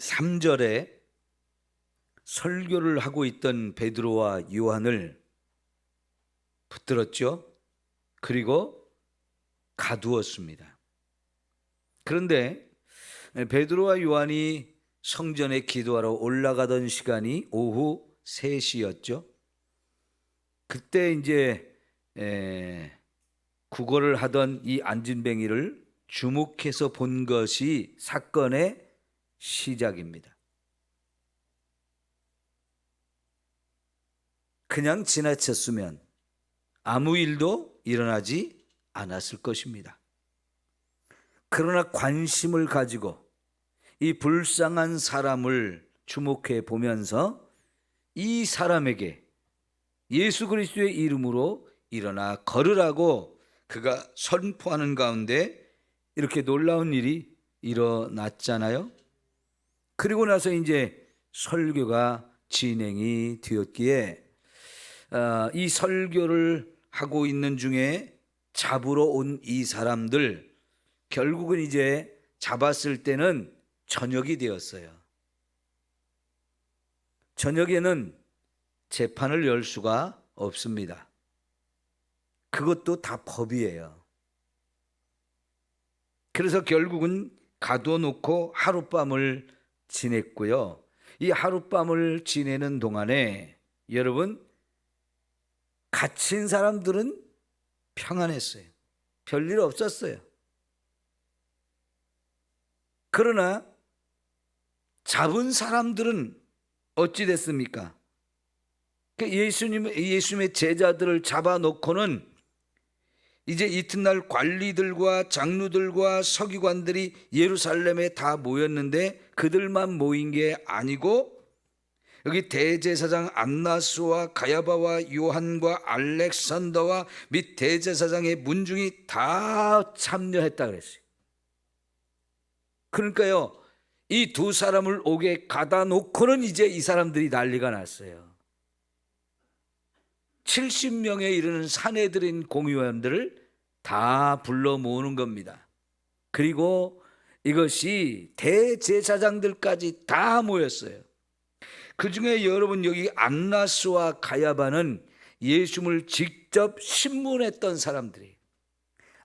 3절에 설교를 하고 있던 베드로와 요한을 붙들었죠. 그리고 가두었습니다. 그런데 베드로와 요한이 성전에 기도하러 올라가던 시간이 오후 3시였죠. 그때 이제 구걸을 하던 이 안진뱅이를 주목해서 본 것이 사건의 시작입니다. 그냥 지나쳤으면 아무 일도 일어나지 않았을 것입니다. 그러나 관심을 가지고 이 불쌍한 사람을 주목해 보면서 이 사람에게 예수 그리스도의 이름으로 일어나 걸으라고 그가 선포하는 가운데 이렇게 놀라운 일이 일어났잖아요. 그리고 나서 이제 설교가 진행이 되었기에 이 설교를 하고 있는 중에 잡으러 온 이 사람들, 결국은 이제 잡았을 때는 저녁이 되었어요. 저녁에는 재판을 열 수가 없습니다. 그것도 다 법이에요. 그래서 결국은 가둬놓고 하룻밤을 지냈고요. 이 하룻밤을 지내는 동안에 여러분, 갇힌 사람들은 평안했어요. 별일 없었어요. 그러나 잡은 사람들은 어찌 됐습니까? 예수님의 제자들을 잡아놓고는 이제 이튿날 관리들과 장로들과 서기관들이 예루살렘에 다 모였는데 그들만 모인 게 아니고 여기 대제사장 안나스와 가야바와 요한과 알렉산더와 및 대제사장의 문중이 다 참여했다 그랬어요. 그러니까요, 이 두 사람을 오게 가다 놓고는 이제 이 사람들이 난리가 났어요. 70명에 이르는 사내들인 공의원들을 다 불러 모으는 겁니다. 그리고 이것이 대제사장들까지 다 모였어요. 그 중에 여러분, 여기 안나스와 가야바는 예수님을 직접 신문했던 사람들이에요.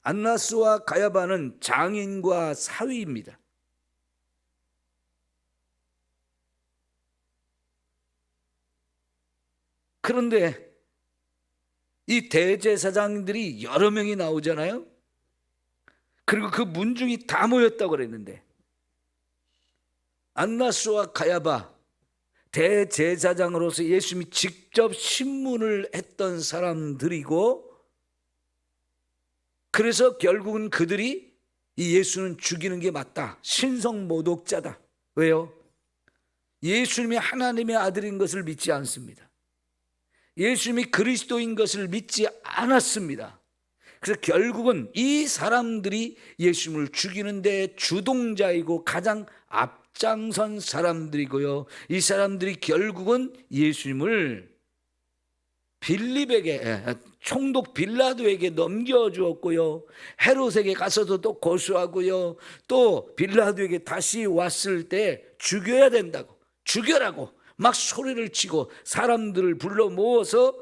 안나스와 가야바는 장인과 사위입니다. 그런데 이 대제사장들이 여러 명이 나오잖아요. 그리고 그 문중이 다 모였다고 그랬는데 안나스와 가야바 대제사장으로서 예수님이 직접 신문을 했던 사람들이고, 그래서 결국은 그들이 이 예수는 죽이는 게 맞다, 신성모독자다. 왜요? 예수님이 하나님의 아들인 것을 믿지 않습니다. 예수님이 그리스도인 것을 믿지 않았습니다. 그래서 결국은 이 사람들이 예수님을 죽이는 데 주동자이고 가장 앞장선 사람들이고요. 이 사람들이 결국은 예수님을 빌립에게, 총독 빌라도에게 넘겨주었고요. 헤롯에게 가서도 또 고소하고요. 또 빌라도에게 다시 왔을 때 죽여야 된다고, 죽여라고 막 소리를 치고 사람들을 불러 모아서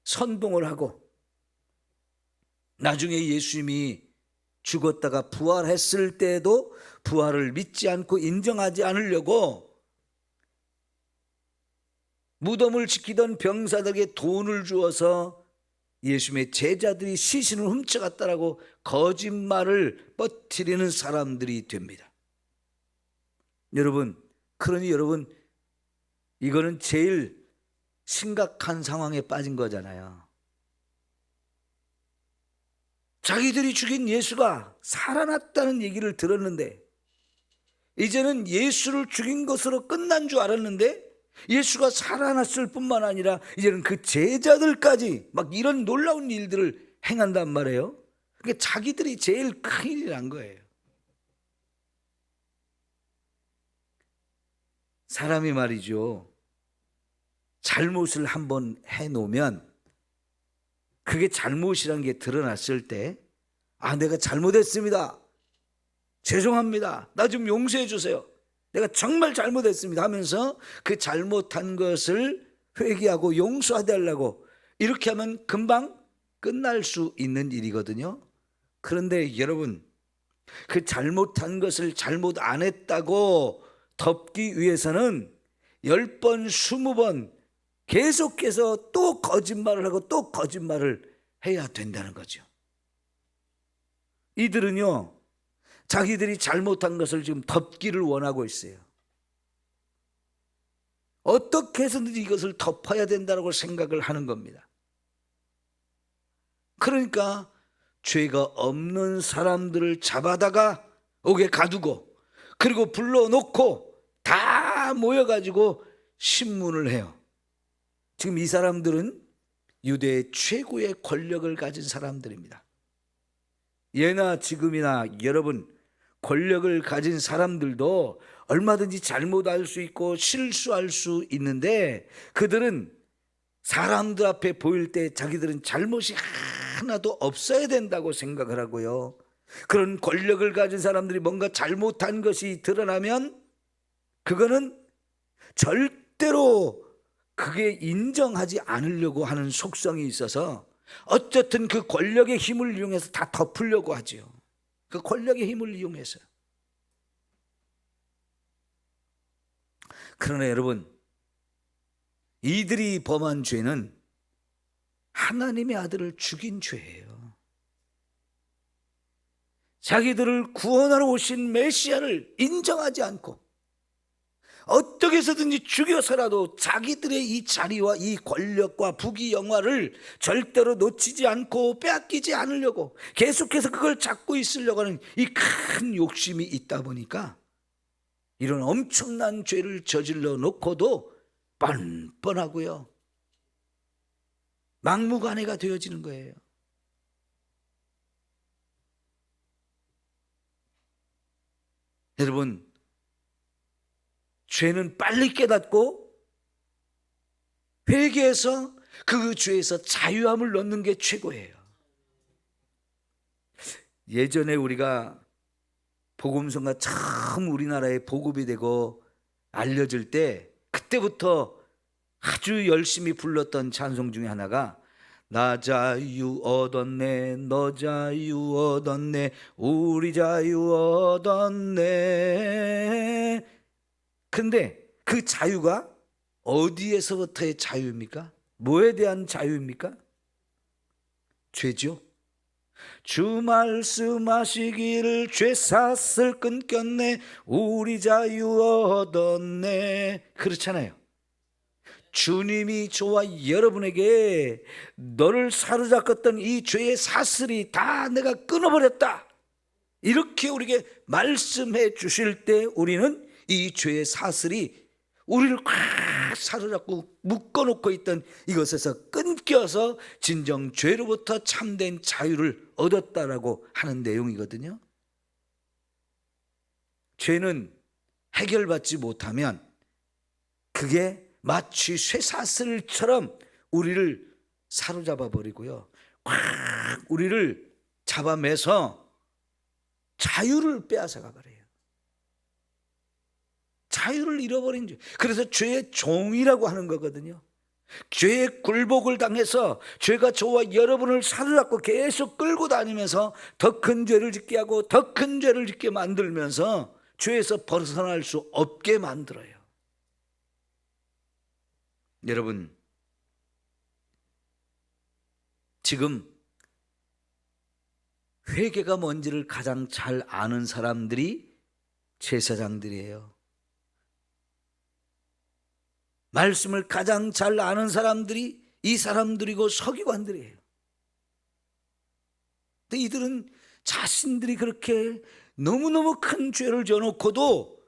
선동을 하고, 나중에 예수님이 죽었다가 부활했을 때도 부활을 믿지 않고 인정하지 않으려고 무덤을 지키던 병사들에게 돈을 주어서 예수님의 제자들이 시신을 훔쳐갔다라고 거짓말을 퍼뜨리는 사람들이 됩니다. 여러분, 그러니 여러분, 이거는 제일 심각한 상황에 빠진 거잖아요. 자기들이 죽인 예수가 살아났다는 얘기를 들었는데, 이제는 예수를 죽인 것으로 끝난 줄 알았는데 예수가 살아났을 뿐만 아니라 이제는 그 제자들까지 막 이런 놀라운 일들을 행한단 말이에요. 그러니까 자기들이 제일 큰일이 난 거예요. 사람이 말이죠, 잘못을 한번 해놓으면 그게 잘못이라는 게 드러났을 때, 내가 잘못했습니다, 죄송합니다, 나 좀 용서해 주세요, 내가 정말 잘못했습니다 하면서 그 잘못한 것을 회개하고 용서해달라고 이렇게 하면 금방 끝날 수 있는 일이거든요. 그런데 여러분, 그 잘못한 것을 잘못 안 했다고 덮기 위해서는 10번, 20번 계속해서 또 거짓말을 하고 또 거짓말을 해야 된다는 거죠. 이들은요, 자기들이 잘못한 것을 지금 덮기를 원하고 있어요. 어떻게 해서든지 이것을 덮어야 된다고 생각을 하는 겁니다. 그러니까 죄가 없는 사람들을 잡아다가 옥에 가두고 그리고 불러놓고 다 모여가지고 신문을 해요. 지금 이 사람들은 유대의 최고의 권력을 가진 사람들입니다. 예나 지금이나 여러분, 권력을 가진 사람들도 얼마든지 잘못할 수 있고 실수할 수 있는데 그들은 사람들 앞에 보일 때 자기들은 잘못이 하나도 없어야 된다고 생각을 하고요. 그런 권력을 가진 사람들이 뭔가 잘못한 것이 드러나면 그거는 절대로 그게 인정하지 않으려고 하는 속성이 있어서 어쨌든 그 권력의 힘을 이용해서 다 덮으려고 하죠. 그 권력의 힘을 이용해서. 그러나 여러분, 이들이 범한 죄는 하나님의 아들을 죽인 죄예요. 자기들을 구원하러 오신 메시아를 인정하지 않고 어떻게 해서든지 죽여서라도 자기들의 이 자리와 이 권력과 부귀영화를 절대로 놓치지 않고 빼앗기지 않으려고 계속해서 그걸 잡고 있으려고 하는 이 큰 욕심이 있다 보니까 이런 엄청난 죄를 저질러 놓고도 뻔뻔하고요, 막무가내가 되어지는 거예요. 여러분, 죄는 빨리 깨닫고 회개해서 그 죄에서 자유함을 얻는 게 최고예요. 예전에 우리가 복음성가 처음 우리나라에 보급이 되고 알려질 때 그때부터 아주 열심히 불렀던 찬송 중에 하나가 나 자유 얻었네, 너 자유 얻었네, 우리 자유 얻었네. 근데 그 자유가 어디에서부터의 자유입니까? 뭐에 대한 자유입니까? 죄죠. 주 말씀하시기를 죄사슬 끊겼네, 우리 자유 얻었네. 그렇잖아요. 주님이 저와 여러분에게 너를 사로잡았던 이 죄의 사슬이 다 내가 끊어버렸다, 이렇게 우리에게 말씀해 주실 때 우리는 이 죄의 사슬이 우리를 꽉 사로잡고 묶어놓고 있던 이것에서 끊겨서 진정 죄로부터 참된 자유를 얻었다라고 하는 내용이거든요. 죄는 해결받지 못하면 그게 마치 쇠사슬처럼 우리를 사로잡아 버리고요, 꽉 우리를 잡아매서 자유를 빼앗아가 버려요. 자유를 잃어버린 죄. 그래서 죄의 종이라고 하는 거거든요. 죄의 굴복을 당해서 죄가 저와 여러분을 사로잡고 계속 끌고 다니면서 더 큰 죄를 짓게 하고 더 큰 죄를 짓게 만들면서 죄에서 벗어날 수 없게 만들어요. 여러분, 지금 회개가 뭔지를 가장 잘 아는 사람들이 제사장들이에요. 말씀을 가장 잘 아는 사람들이 이 사람들이고 서기관들이에요. 근데 이들은 자신들이 그렇게 너무너무 큰 죄를 져놓고도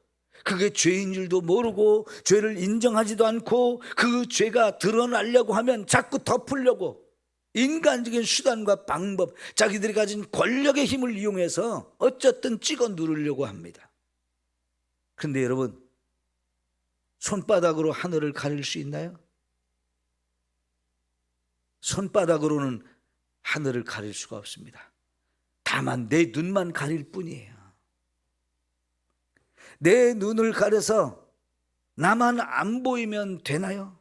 그게 죄인 줄도 모르고 죄를 인정하지도 않고 그 죄가 드러나려고 하면 자꾸 덮으려고 인간적인 수단과 방법, 자기들이 가진 권력의 힘을 이용해서 어쨌든 찍어 누르려고 합니다. 그런데 여러분, 손바닥으로 하늘을 가릴 수 있나요? 손바닥으로는 하늘을 가릴 수가 없습니다. 다만 내 눈만 가릴 뿐이에요. 내 눈을 가려서 나만 안 보이면 되나요?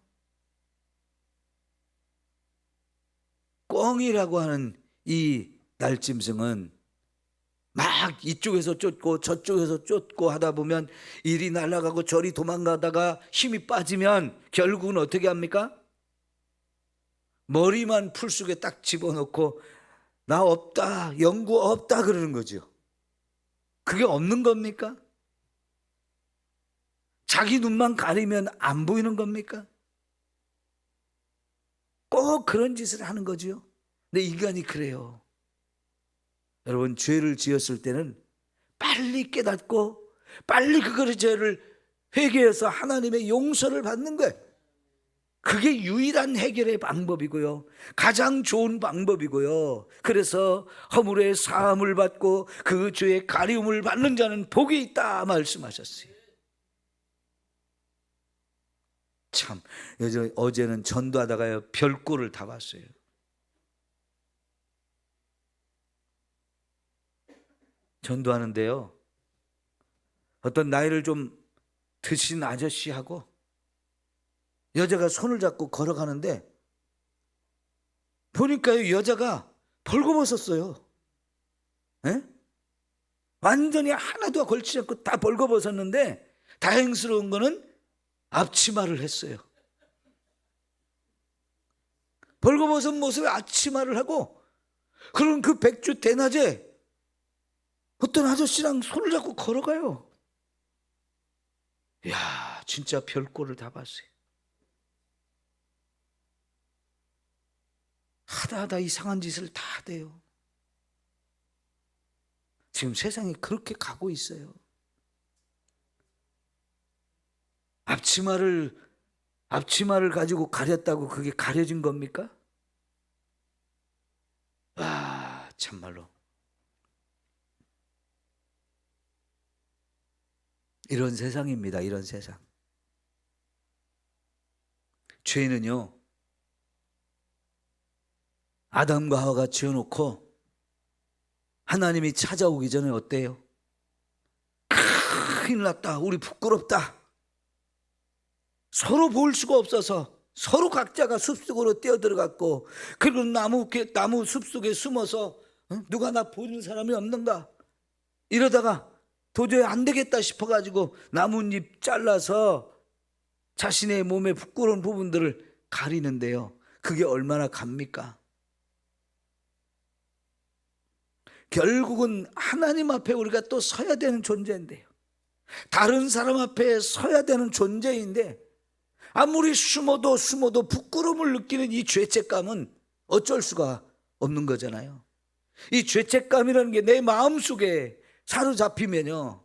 꿩이라고 하는 이 날짐승은 막 이쪽에서 쫓고 저쪽에서 쫓고 하다 보면 이리 날아가고 저리 도망가다가 힘이 빠지면 결국은 어떻게 합니까? 머리만 풀속에 딱 집어넣고 나 없다, 연구 없다 그러는 거죠. 그게 없는 겁니까? 자기 눈만 가리면 안 보이는 겁니까? 꼭 그런 짓을 하는 거죠. 근데 인간이 그래요. 여러분, 죄를 지었을 때는 빨리 깨닫고 빨리 그거를 죄를 회개해서 하나님의 용서를 받는 거예요. 그게 유일한 해결의 방법이고요, 가장 좋은 방법이고요. 그래서 허물의 사함을 받고 그 죄의 가리움을 받는 자는 복이 있다 말씀하셨어요. 참, 어제는 전도하다가 별꼴을 다 봤어요. 전도하는데요, 어떤 나이를 좀 드신 아저씨하고 여자가 손을 잡고 걸어가는데 보니까요, 여자가 벌거벗었어요. 에? 완전히 하나도 걸치지 않고 다 벌거벗었는데 다행스러운 거는 앞치마를 했어요. 벌거벗은 모습에 앞치마를 하고, 그런 그 백주 대낮에 어떤 아저씨랑 손을 잡고 걸어가요. 이야, 진짜 별꼴을 다 봤어요. 하다 이상한 짓을 다 돼요. 지금 세상이 그렇게 가고 있어요. 앞치마를 가지고 가렸다고 그게 가려진 겁니까? 아, 참말로 이런 세상입니다. 이런 세상. 죄는요, 아담과 하와가 지어놓고 하나님이 찾아오기 전에 어때요? 큰일 났다, 우리 부끄럽다, 서로 볼 수가 없어서 서로 각자가 숲속으로 뛰어들어갔고, 그리고 나무 숲속에 숨어서 누가 나 보는 사람이 없는가, 이러다가 도저히 안 되겠다 싶어가지고 나뭇잎 잘라서 자신의 몸에 부끄러운 부분들을 가리는데요, 그게 얼마나 갑니까? 결국은 하나님 앞에 우리가 또 서야 되는 존재인데요, 다른 사람 앞에 서야 되는 존재인데, 아무리 숨어도 부끄러움을 느끼는 이 죄책감은 어쩔 수가 없는 거잖아요. 이 죄책감이라는 게 내 마음속에 사로잡히면요,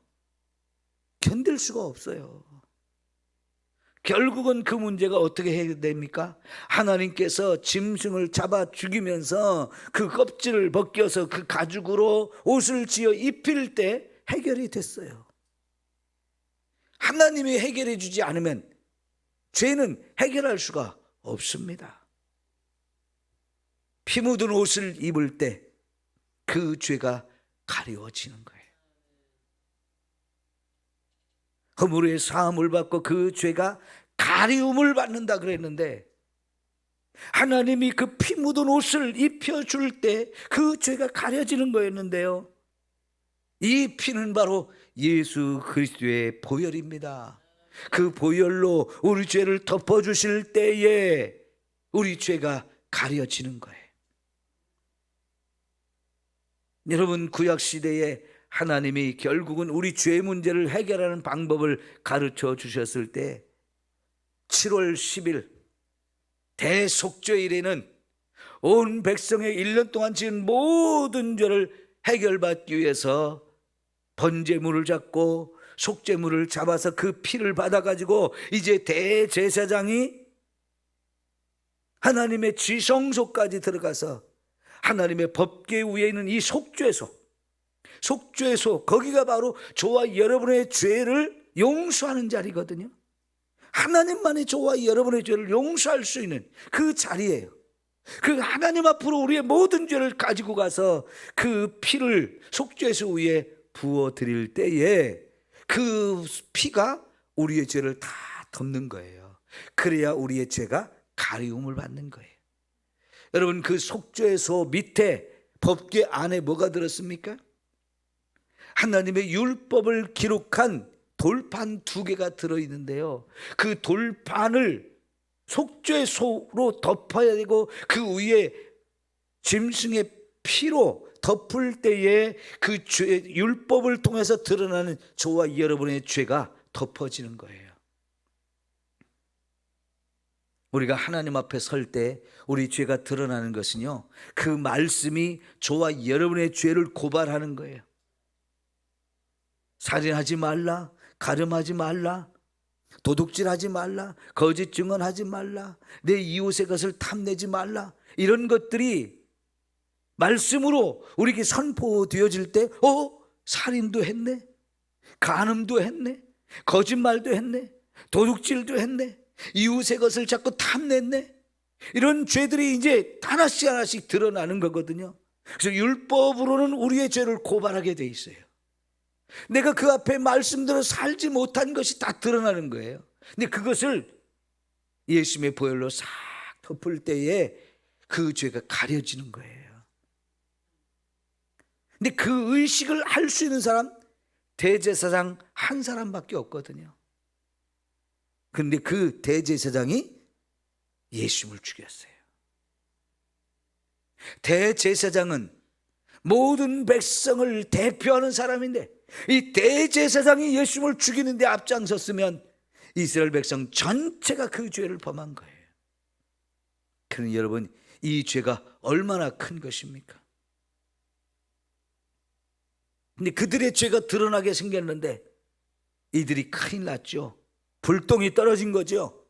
견딜 수가 없어요. 결국은 그 문제가 어떻게 해결됩니까? 하나님께서 짐승을 잡아 죽이면서 그 껍질을 벗겨서 그 가죽으로 옷을 지어 입힐 때 해결이 됐어요. 하나님이 해결해 주지 않으면 죄는 해결할 수가 없습니다. 피 묻은 옷을 입을 때 그 죄가 가려워지는 거예요. 허물의 사함을 받고 그 죄가 가리움을 받는다 그랬는데, 하나님이 그 피 묻은 옷을 입혀줄 때 그 죄가 가려지는 거였는데요, 이 피는 바로 예수 그리스도의 보혈입니다. 그 보혈로 우리 죄를 덮어주실 때에 우리 죄가 가려지는 거예요. 여러분, 구약시대에 하나님이 결국은 우리 죄 문제를 해결하는 방법을 가르쳐 주셨을 때 7월 10일 대속죄일에는 온 백성의 1년 동안 지은 모든 죄를 해결받기 위해서 번제물을 잡고 속죄물을 잡아서 그 피를 받아가지고 이제 대제사장이 하나님의 지성소까지 들어가서 하나님의 법궤 위에 있는 이 속죄소, 거기가 바로 저와 여러분의 죄를 용서하는 자리거든요. 하나님만이 저와 여러분의 죄를 용서할 수 있는 그 자리예요. 그 하나님 앞으로 우리의 모든 죄를 가지고 가서 그 피를 속죄소 위에 부어 드릴 때에 그 피가 우리의 죄를 다 덮는 거예요. 그래야 우리의 죄가 가리움을 받는 거예요. 여러분, 그 속죄소 밑에 법궤 안에 뭐가 들었습니까? 하나님의 율법을 기록한 돌판 2개가 들어있는데요, 그 돌판을 속죄소로 덮어야 되고 그 위에 짐승의 피로 덮을 때에 그 죄, 율법을 통해서 드러나는 저와 여러분의 죄가 덮어지는 거예요. 우리가 하나님 앞에 설 때 우리 죄가 드러나는 것은요, 그 말씀이 저와 여러분의 죄를 고발하는 거예요. 살인하지 말라, 가늠하지 말라, 도둑질하지 말라, 거짓 증언하지 말라, 내 이웃의 것을 탐내지 말라, 이런 것들이 말씀으로 우리에게 선포되어질 때 살인도 했네, 간음도 했네, 거짓말도 했네, 도둑질도 했네, 이웃의 것을 자꾸 탐냈네, 이런 죄들이 이제 하나씩 하나씩 드러나는 거거든요. 그래서 율법으로는 우리의 죄를 고발하게 돼 있어요. 내가 그 앞에 말씀대로 살지 못한 것이 다 드러나는 거예요. 근데 그것을 예수님의 보혈로 싹 덮을 때에 그 죄가 가려지는 거예요. 근데 그 의식을 할 수 있는 사람, 대제사장 한 사람밖에 없거든요. 근데 그 대제사장이 예수님을 죽였어요. 대제사장은 모든 백성을 대표하는 사람인데, 이 대제사장이 예수님을 죽이는데 앞장섰으면 이스라엘 백성 전체가 그 죄를 범한 거예요. 그러니 여러분, 이 죄가 얼마나 큰 것입니까? 근데 그들의 죄가 드러나게 생겼는데 이들이 큰일 났죠. 불똥이 떨어진 거죠.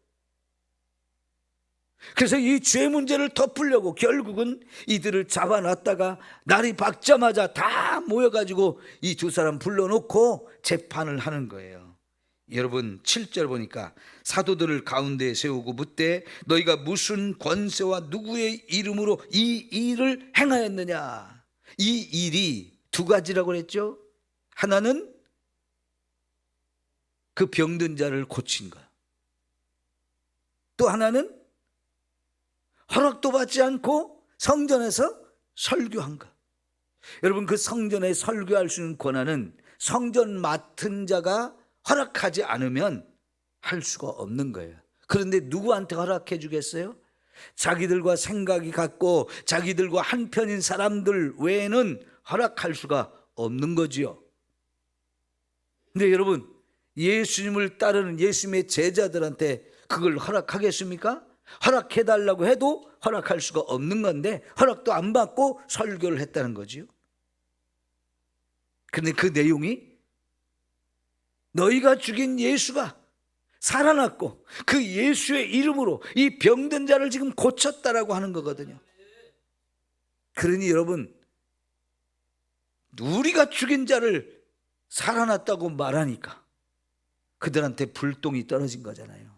그래서 이 죄 문제를 덮으려고 결국은 이들을 잡아놨다가 날이 밝자마자 다 모여가지고 이 2사람 불러놓고 재판을 하는 거예요. 여러분, 7절 보니까 사도들을 가운데에 세우고 묻되 너희가 무슨 권세와 누구의 이름으로 이 일을 행하였느냐. 이 일이 2가지라고 그랬죠. 하나는 그 병든 자를 고친 것, 또 하나는 허락도 받지 않고 성전에서 설교한 것. 여러분, 그 성전에 설교할 수 있는 권한은 성전 맡은 자가 허락하지 않으면 할 수가 없는 거예요. 그런데 누구한테 허락해 주겠어요? 자기들과 생각이 같고 자기들과 한편인 사람들 외에는 허락할 수가 없는 거지요. 근데 여러분, 예수님을 따르는 예수님의 제자들한테 그걸 허락하겠습니까? 허락해달라고 해도 허락할 수가 없는 건데 허락도 안 받고 설교를 했다는 거지요. 그런데 그 내용이 너희가 죽인 예수가 살아났고 그 예수의 이름으로 이 병든 자를 지금 고쳤다라고 하는 거거든요. 그러니 여러분, 우리가 죽인 자를 살아났다고 말하니까 그들한테 불똥이 떨어진 거잖아요.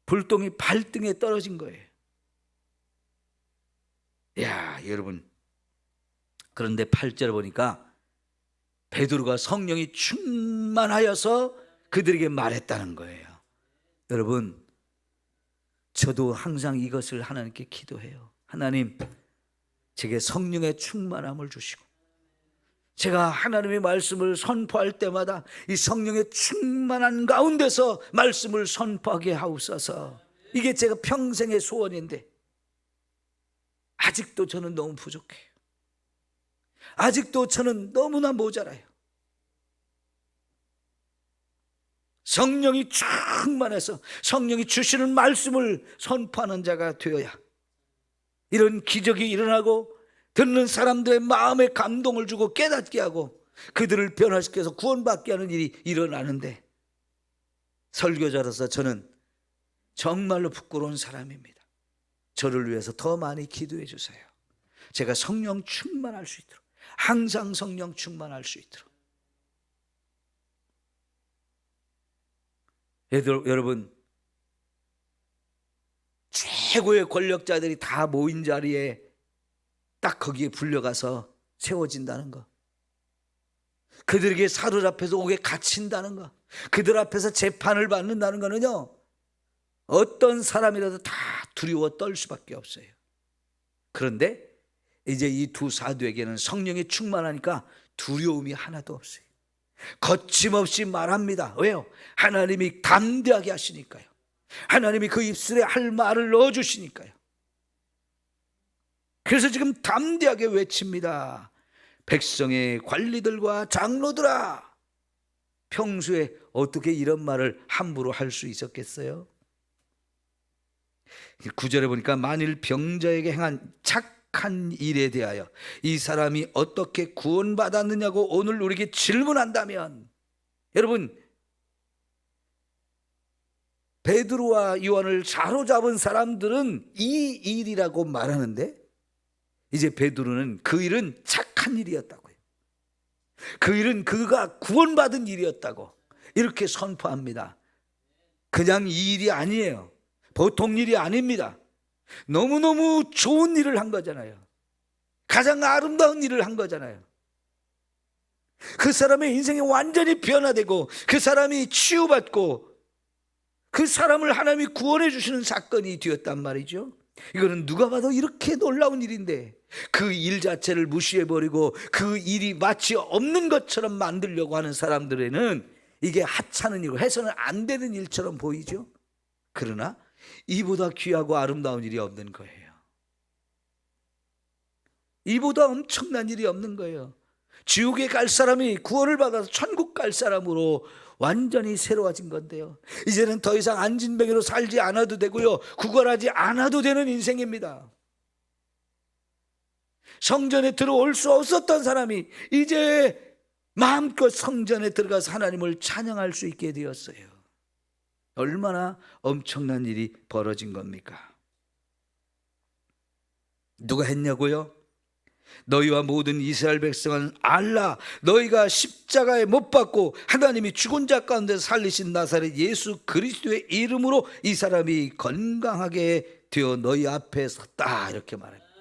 불똥이 발등에 떨어진 거예요. 야, 여러분, 그런데 8절 보니까 베드로가 성령이 충만하여서 그들에게 말했다는 거예요. 여러분, 저도 항상 이것을 하나님께 기도해요. 하나님, 제게 성령의 충만함을 주시고 제가 하나님의 말씀을 선포할 때마다 이 성령의 충만한 가운데서 말씀을 선포하게 하옵소서. 이게 제가 평생의 소원인데 아직도 저는 너무 부족해요. 아직도 저는 너무나 모자라요. 성령이 충만해서 성령이 주시는 말씀을 선포하는 자가 되어야 이런 기적이 일어나고 듣는 사람들의 마음에 감동을 주고 깨닫게 하고 그들을 변화시켜서 구원받게 하는 일이 일어나는데, 설교자로서 저는 정말로 부끄러운 사람입니다. 저를 위해서 더 많이 기도해 주세요. 제가 성령 충만할 수 있도록, 항상 성령 충만할 수 있도록. 여러분, 최고의 권력자들이 다 모인 자리에 딱 거기에 불려가서 세워진다는 거, 그들에게 사로잡혀서 옥에 갇힌다는 것, 그들 앞에서 재판을 받는다는 것은요, 어떤 사람이라도 다 두려워 떨 수밖에 없어요. 그런데 이제 이 두 사도에게는 성령이 충만하니까 두려움이 하나도 없어요. 거침없이 말합니다. 왜요? 하나님이 담대하게 하시니까요. 하나님이 그 입술에 할 말을 넣어주시니까요. 그래서 지금 담대하게 외칩니다. 백성의 관리들과 장로들아. 평소에 어떻게 이런 말을 함부로 할 수 있었겠어요? 9절에 보니까 만일 병자에게 행한 착한 일에 대하여 이 사람이 어떻게 구원받았느냐고 오늘 우리에게 질문한다면, 여러분, 베드로와 요한을 사로잡은 사람들은 이 일이라고 말하는데, 이제 베드로는 그 일은 착한 일이었다고요. 그 일은 그가 구원받은 일이었다고 이렇게 선포합니다. 그냥 이 일이 아니에요. 보통 일이 아닙니다. 너무너무 좋은 일을 한 거잖아요. 가장 아름다운 일을 한 거잖아요. 그 사람의 인생이 완전히 변화되고 그 사람이 치유받고 그 사람을 하나님이 구원해 주시는 사건이 되었단 말이죠. 이거는 누가 봐도 이렇게 놀라운 일인데 그 일 자체를 무시해버리고 그 일이 마치 없는 것처럼 만들려고 하는 사람들에는 이게 하찮은 일이고 해서는 안 되는 일처럼 보이죠. 그러나 이보다 귀하고 아름다운 일이 없는 거예요. 이보다 엄청난 일이 없는 거예요. 지옥에 갈 사람이 구원을 받아서 천국 갈 사람으로 완전히 새로워진 건데요. 이제는 더 이상 안진뱅이로 살지 않아도 되고요, 구걸하지 않아도 되는 인생입니다. 성전에 들어올 수 없었던 사람이 이제 마음껏 성전에 들어가서 하나님을 찬양할 수 있게 되었어요. 얼마나 엄청난 일이 벌어진 겁니까? 누가 했냐고요? 너희와 모든 이스라엘 백성은 알라, 너희가 십자가에 못 박고 하나님이 죽은 자 가운데 살리신 나사렛 예수 그리스도의 이름으로 이 사람이 건강하게 되어 너희 앞에 섰다, 이렇게 말합니다.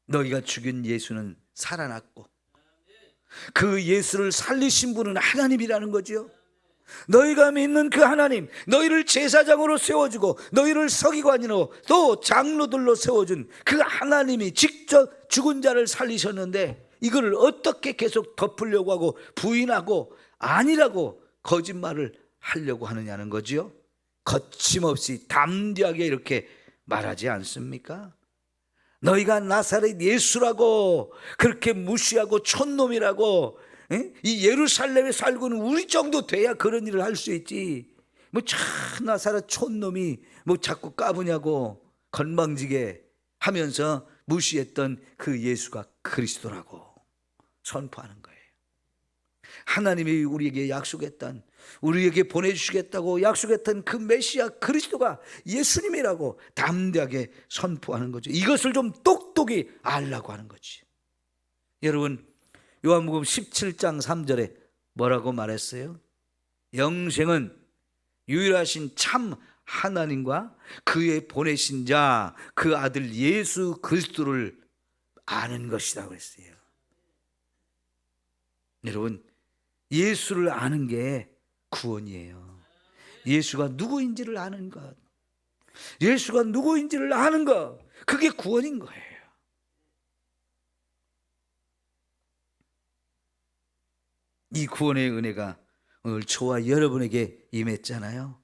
너희가 죽인 예수는 살아났고 그 예수를 살리신 분은 하나님이라는 거죠. 너희가 믿는 그 하나님, 너희를 제사장으로 세워주고 너희를 서기관으로 또 장로들로 세워준 그 하나님이 직접 죽은 자를 살리셨는데 이거를 어떻게 계속 덮으려고 하고 부인하고 아니라고 거짓말을 하려고 하느냐는 거지요. 거침없이 담대하게 이렇게 말하지 않습니까? 너희가 나사렛 예수라고 그렇게 무시하고 촌놈이라고, 이 예루살렘에 살고는 우리 정도 돼야 그런 일을 할 수 있지. 뭐 나사렛 촌놈이 뭐 자꾸 까부냐고 건방지게 하면서 무시했던 그 예수가 그리스도라고 선포하는 거예요. 하나님이 우리에게 약속했던, 우리에게 보내주시겠다고 약속했던 그 메시아 그리스도가 예수님이라고 담대하게 선포하는 거죠. 이것을 좀 똑똑히 알라고 하는 거지. 여러분, 요한복음 17장 3절에 뭐라고 말했어요? 영생은 유일하신 참 하나님과 그의 보내신 자 그 아들 예수 그리스도를 아는 것이라고 그랬어요. 여러분, 예수를 아는 게 구원이에요. 예수가 누구인지를 아는 것, 예수가 누구인지를 아는 것, 그게 구원인 거예요. 이 구원의 은혜가 오늘 저와 여러분에게 임했잖아요.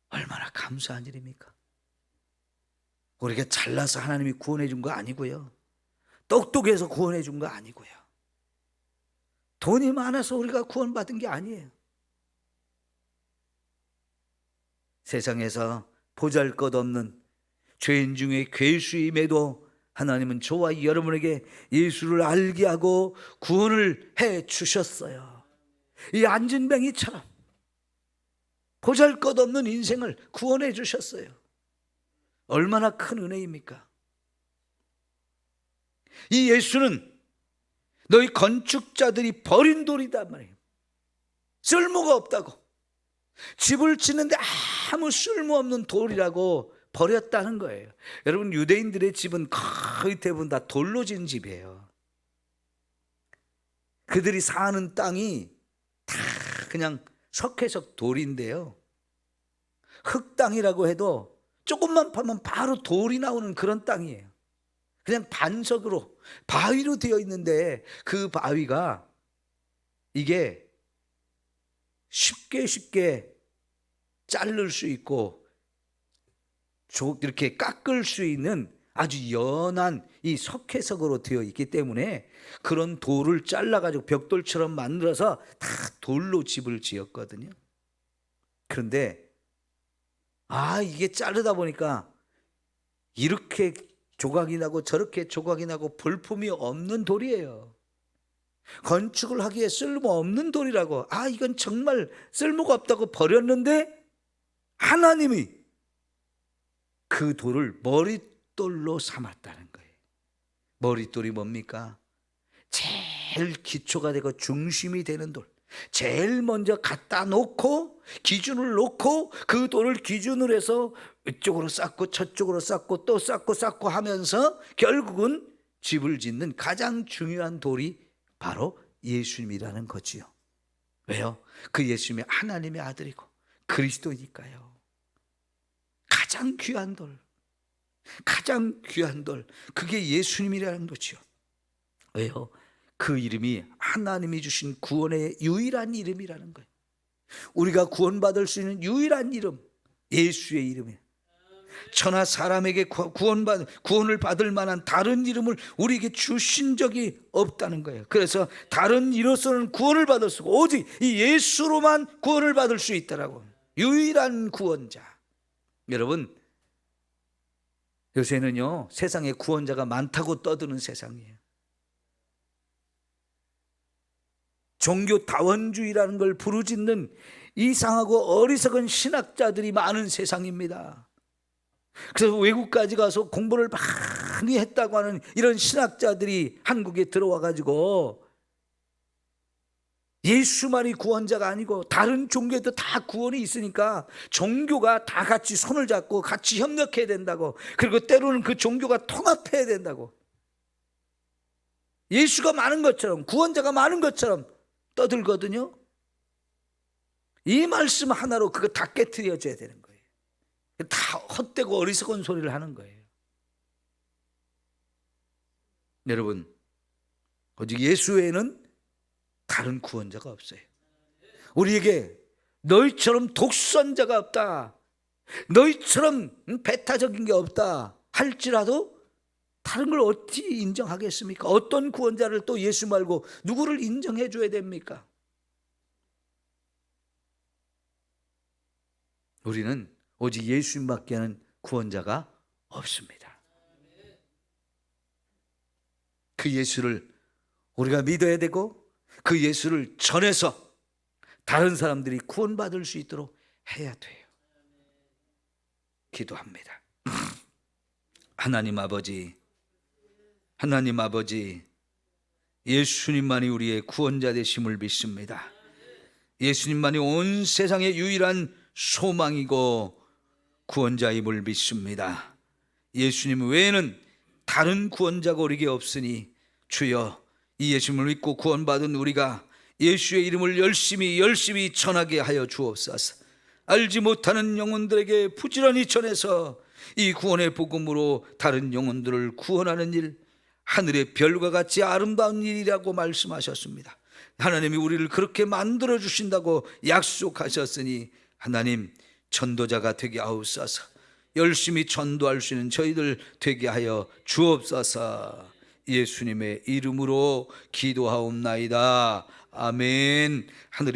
얼마나 감사한 일입니까? 우리가 잘나서 하나님이 구원해 준 거 아니고요, 똑똑해서 구원해 준 거 아니고요, 돈이 많아서 우리가 구원받은 게 아니에요. 세상에서 보잘것없는 죄인 중에 괴수임에도 하나님은 저와 여러분에게 예수를 알게 하고 구원을 해 주셨어요. 이 안진뱅이처럼 보잘것없는 인생을 구원해 주셨어요. 얼마나 큰 은혜입니까? 이 예수는 너희 건축자들이 버린 돌이다 말이에요. 쓸모가 없다고, 집을 짓는데 아무 쓸모없는 돌이라고 버렸다는 거예요. 여러분, 유대인들의 집은 거의 대부분 다 돌로 지은 집이에요. 그들이 사는 땅이 다 그냥 석회석 돌인데요, 흙땅이라고 해도 조금만 파면 바로 돌이 나오는 그런 땅이에요. 그냥 반석으로, 바위로 되어 있는데 그 바위가 이게 쉽게 자를 수 있고 이렇게 깎을 수 있는 아주 연한 이 석회석으로 되어 있기 때문에 그런 돌을 잘라가지고 벽돌처럼 만들어서 다 돌로 집을 지었거든요. 그런데 이게 자르다 보니까 이렇게 조각이 나고 저렇게 조각이 나고 볼품이 없는 돌이에요. 건축을 하기에 쓸모없는 돌이라고, 이건 정말 쓸모가 없다고 버렸는데 하나님이 그 돌을 머릿돌로 삼았다는 거예요. 머릿돌이 뭡니까? 제일 기초가 되고 중심이 되는 돌, 제일 먼저 갖다 놓고 기준을 놓고 그 돌을 기준으로 해서 이쪽으로 쌓고 저쪽으로 쌓고 또 쌓고 하면서 결국은 집을 짓는 가장 중요한 돌이 바로 예수님이라는 거지요. 왜요? 그 예수님이 하나님의 아들이고 그리스도니까요. 가장 귀한 돌, 가장 귀한 돌, 그게 예수님이라는 거죠. 왜요? 그 이름이 하나님이 주신 구원의 유일한 이름이라는 거예요. 우리가 구원받을 수 있는 유일한 이름, 예수의 이름이에요. 천하 사람에게 구원을 받을 만한 다른 이름을 우리에게 주신 적이 없다는 거예요. 그래서 다른 이로서는 구원을 받을 수 없고 오직 이 예수로만 구원을 받을 수 있다라고. 유일한 구원자. 여러분, 요새는요 세상에 구원자가 많다고 떠드는 세상이에요. 종교 다원주의라는 걸 부르짖는 이상하고 어리석은 신학자들이 많은 세상입니다. 그래서 외국까지 가서 공부를 많이 했다고 하는 이런 신학자들이 한국에 들어와 가지고 예수만이 구원자가 아니고 다른 종교에도 다 구원이 있으니까 종교가 다 같이 손을 잡고 같이 협력해야 된다고, 그리고 때로는 그 종교가 통합해야 된다고, 예수가 많은 것처럼 구원자가 많은 것처럼 떠들거든요. 이 말씀 하나로 그거 다 깨트려져야 되는 거예요. 다 헛되고 어리석은 소리를 하는 거예요. 여러분, 오직 예수 외에는 다른 구원자가 없어요. 우리에게 너희처럼 독선자가 없다, 너희처럼 배타적인 게 없다 할지라도 다른 걸 어찌 인정하겠습니까? 어떤 구원자를 또 예수 말고 누구를 인정해 줘야 됩니까? 우리는 오직 예수님밖에 하는 구원자가 없습니다. 그 예수를 우리가 믿어야 되고 그 예수를 전해서 다른 사람들이 구원받을 수 있도록 해야 돼요. 기도합니다. 하나님 아버지, 예수님만이 우리의 구원자 되심을 믿습니다. 예수님만이 온 세상의 유일한 소망이고 구원자임을 믿습니다. 예수님 외에는 다른 구원자가 우리에게 없으니 주여, 이 예수님을 믿고 구원받은 우리가 예수의 이름을 열심히 전하게 하여 주옵소서. 알지 못하는 영혼들에게 부지런히 전해서 이 구원의 복음으로 다른 영혼들을 구원하는 일, 하늘의 별과 같이 아름다운 일이라고 말씀하셨습니다. 하나님이 우리를 그렇게 만들어 주신다고 약속하셨으니 하나님, 전도자가 되게 하옵소서. 열심히 전도할 수 있는 저희들 되게 하여 주옵소서. 예수님의 이름으로 기도하옵나이다. 아멘. 하늘이